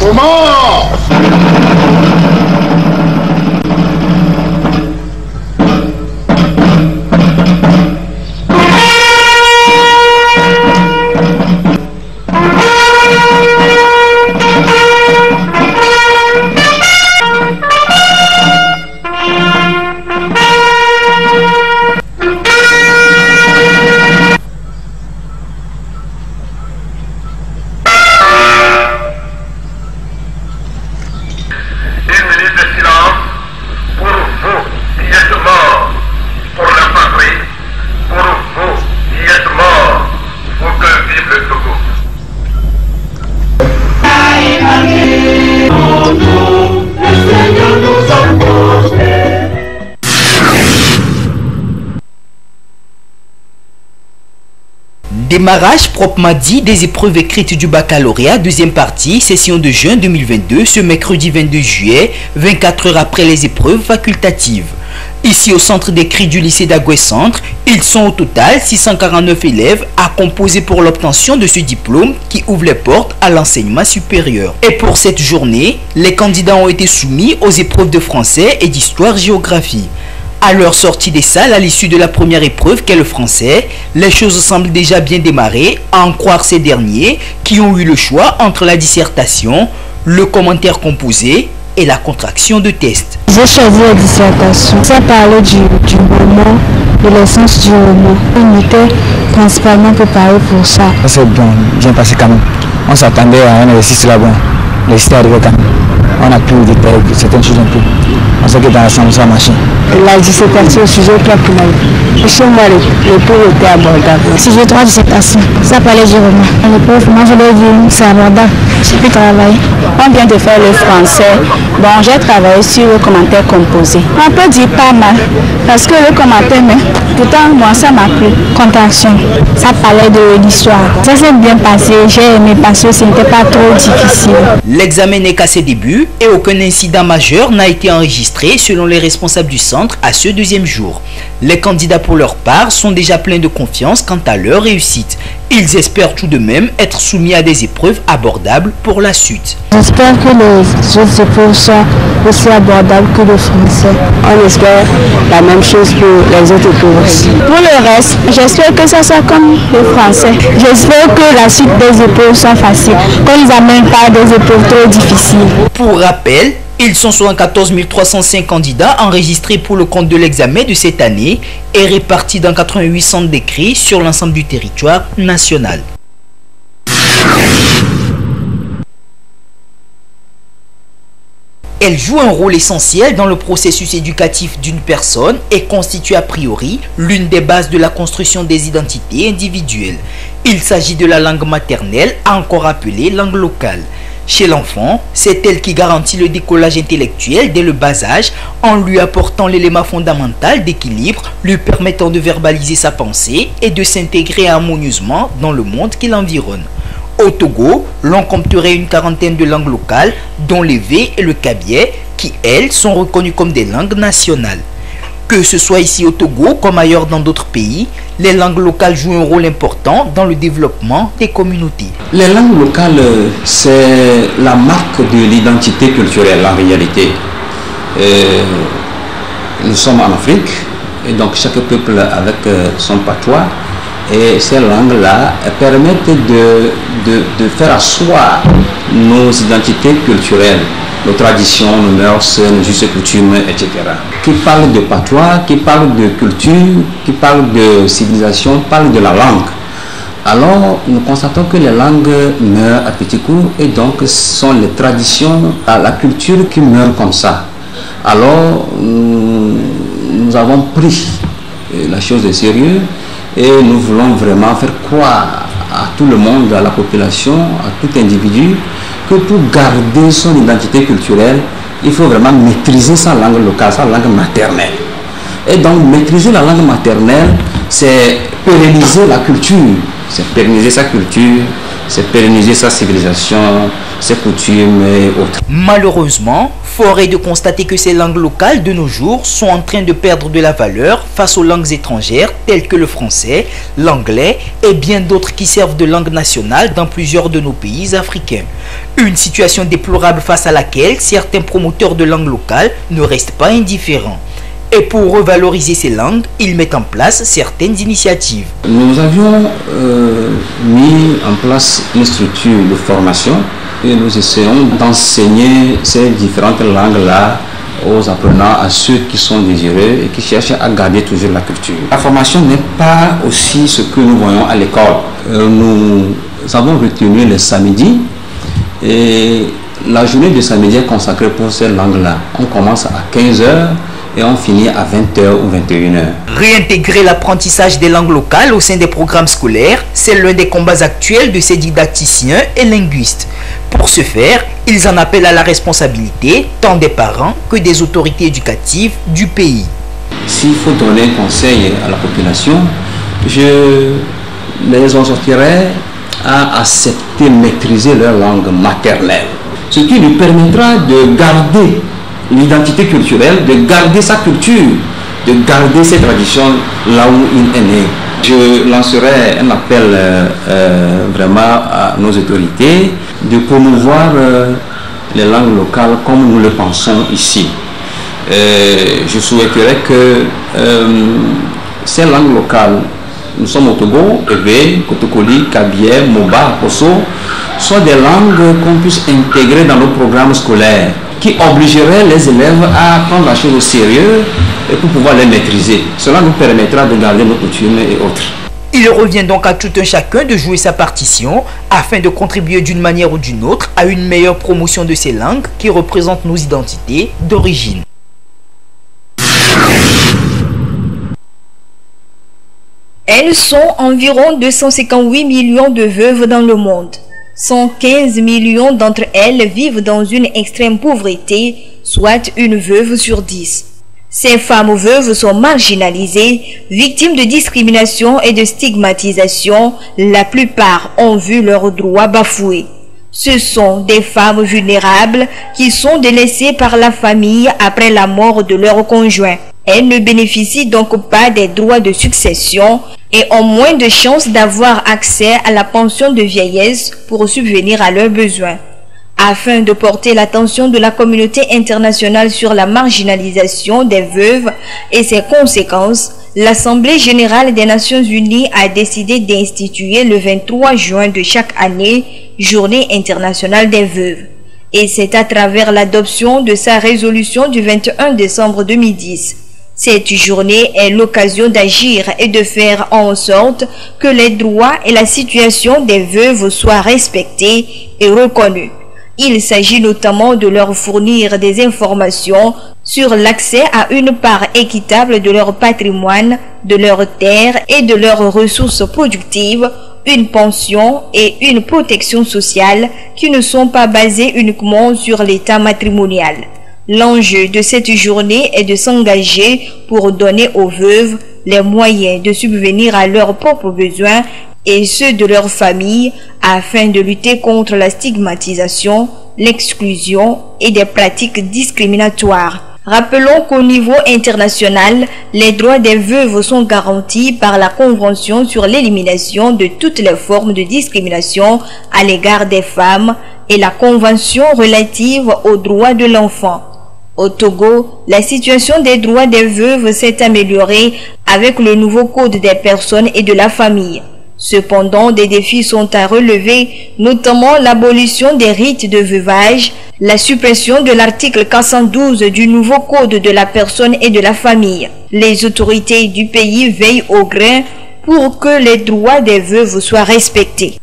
Comment? Démarrage proprement dit des épreuves écrites du baccalauréat, deuxième partie, session de juin 2022, ce mercredi 22 juillet, 24 heures après les épreuves facultatives. Ici au centre d'écrit du lycée d'Agué-Centre, ils sont au total 649 élèves à composer pour l'obtention de ce diplôme qui ouvre les portes à l'enseignement supérieur. Et pour cette journée, les candidats ont été soumis aux épreuves de français et d'histoire-géographie. À leur sortie des salles à l'issue de la première épreuve qu'est le français, les choses semblent déjà bien démarrer, à en croire ces derniers qui ont eu le choix entre la dissertation, le commentaire composé et la contraction de test. J'ai choisi la dissertation. Ça parlait du roman, de l'essence du roman. On était principalement préparé pour ça. C'est bon, bien passé quand même. On s'attendait à un exercice là-bas. L'exercice arrivé quand même. On a pu détailler certaines choses un peu. On sait que dans l'ensemble, ça a marché. La dissertation au sujet clair. Chez moi, le cours était abordable. Sujet 3 dissertation, ça parlait du roman. L'épreuve, moi je l'ai vu, c'est abordable. J'ai pu travailler. On vient de faire le français. Bon, j'ai travaillé sur le commentaire composé. On peut dire pas mal, parce que le commentaire, mais pourtant, moi, ça m'a plu. Contraction, ça parlait de l'histoire. Ça s'est bien passé, j'ai aimé parce que ce n'était pas trop difficile. L'examen n'est qu'à ses débuts et aucun incident majeur n'a été enregistré selon les responsables du centre à ce deuxième jour. Les candidats pour leur part sont déjà pleins de confiance quant à leur réussite. Ils espèrent tout de même être soumis à des épreuves abordables pour la suite. J'espère que les autres épreuves soient aussi abordables que le français. On espère la même chose pour les autres épreuves aussi. Pour le reste, j'espère que ça soit comme le français. J'espère que la suite des épreuves soit facile, qu'on ne nous amène pas des épreuves trop difficiles. Pour rappel, ils sont 74 305 candidats enregistrés pour le compte de l'examen de cette année et répartis dans 88 centres d'écrit sur l'ensemble du territoire national. Elle joue un rôle essentiel dans le processus éducatif d'une personne et constitue a priori l'une des bases de la construction des identités individuelles. Il s'agit de la langue maternelle, encore appelée langue locale. Chez l'enfant, c'est elle qui garantit le décollage intellectuel dès le bas âge en lui apportant l'élément fondamental d'équilibre, lui permettant de verbaliser sa pensée et de s'intégrer harmonieusement dans le monde qui l'environne. Au Togo, l'on compterait une quarantaine de langues locales, dont l'Evé et le Kabyé, qui, elles, sont reconnues comme des langues nationales. Que ce soit ici au Togo comme ailleurs dans d'autres pays, les langues locales jouent un rôle important dans le développement des communautés. Les langues locales, c'est la marque de l'identité culturelle en réalité. Nous sommes en Afrique et donc chaque peuple avec son patois. Et ces langues-là permettent de faire asseoir nos identités culturelles, nos traditions, nos mœurs, nos us et coutumes, etc. Qui parle de patois, qui parle de culture, qui parle de civilisation, parle de la langue. Alors, nous constatons que les langues meurent à petits coups et donc ce sont les traditions, la culture qui meurt comme ça. Alors, nous avons pris la chose de sérieux. Et nous voulons vraiment faire croire à tout le monde, à la population, à tout individu, que pour garder son identité culturelle, il faut vraiment maîtriser sa langue locale, sa langue maternelle. Et donc, maîtriser la langue maternelle, c'est pérenniser la culture. C'est pérenniser sa culture, c'est pérenniser sa civilisation, ses coutumes et autres. Malheureusement, fort est de constater que ces langues locales de nos jours sont en train de perdre de la valeur face aux langues étrangères telles que le français, l'anglais et bien d'autres qui servent de langue nationale dans plusieurs de nos pays africains. Une situation déplorable face à laquelle certains promoteurs de langues locales ne restent pas indifférents. Et pour revaloriser ces langues, ils mettent en place certaines initiatives. Nous avions mis en place une structure de formation et nous essayons d'enseigner ces différentes langues-là aux apprenants, à ceux qui sont désireux et qui cherchent à garder toujours la culture. La formation n'est pas aussi ce que nous voyons à l'école. Nous avons retenu le samedi et la journée de samedi est consacrée pour ces langues-là. On commence à 15 h et on finit à 20 h ou 21 h. Réintégrer l'apprentissage des langues locales au sein des programmes scolaires, c'est l'un des combats actuels de ces didacticiens et linguistes. Pour ce faire, ils en appellent à la responsabilité tant des parents que des autorités éducatives du pays. S'il faut donner un conseil à la population, je les exhorterai à accepter, maîtriser leur langue maternelle, ce qui lui permettra de garder l'identité culturelle, de garder sa culture, de garder ses traditions là où il est né. Je lancerai un appel vraiment à nos autorités de promouvoir les langues locales comme nous le pensons ici. Je souhaiterais que ces langues locales, nous sommes au Togo, Ewe, Kotokoli, Kabyé, Moba, Koso, soient des langues qu'on puisse intégrer dans nos programmes scolaires, qui obligerait les élèves à prendre la chose au sérieux et pour pouvoir les maîtriser. Cela nous permettra de garder nos coutumes et autres. Il revient donc à tout un chacun de jouer sa partition afin de contribuer d'une manière ou d'une autre à une meilleure promotion de ces langues qui représentent nos identités d'origine. Elles sont environ 258 millions de veuves dans le monde. 115 millions d'entre elles vivent dans une extrême pauvreté, soit une veuve sur 10. Ces femmes veuves sont marginalisées, victimes de discrimination et de stigmatisation. La plupart ont vu leurs droits bafoués. Ce sont des femmes vulnérables qui sont délaissées par la famille après la mort de leur conjoint. Elles ne bénéficient donc pas des droits de succession et ont moins de chances d'avoir accès à la pension de vieillesse pour subvenir à leurs besoins. Afin de porter l'attention de la communauté internationale sur la marginalisation des veuves et ses conséquences, l'Assemblée générale des Nations unies a décidé d'instituer le 23 juin de chaque année Journée internationale des veuves. Et c'est à travers l'adoption de sa résolution du 21 décembre 2010. Cette journée est l'occasion d'agir et de faire en sorte que les droits et la situation des veuves soient respectés et reconnus. Il s'agit notamment de leur fournir des informations sur l'accès à une part équitable de leur patrimoine, de leurs terres et de leurs ressources productives, une pension et une protection sociale qui ne sont pas basées uniquement sur l'état matrimonial. L'enjeu de cette journée est de s'engager pour donner aux veuves les moyens de subvenir à leurs propres besoins et ceux de leur famille afin de lutter contre la stigmatisation, l'exclusion et des pratiques discriminatoires. Rappelons qu'au niveau international, les droits des veuves sont garantis par la Convention sur l'élimination de toutes les formes de discrimination à l'égard des femmes et la Convention relative aux droits de l'enfant. Au Togo, la situation des droits des veuves s'est améliorée avec le nouveau Code des personnes et de la famille. Cependant, des défis sont à relever, notamment l'abolition des rites de veuvage, la suppression de l'article 412 du nouveau Code de la personne et de la famille. Les autorités du pays veillent au grain pour que les droits des veuves soient respectés.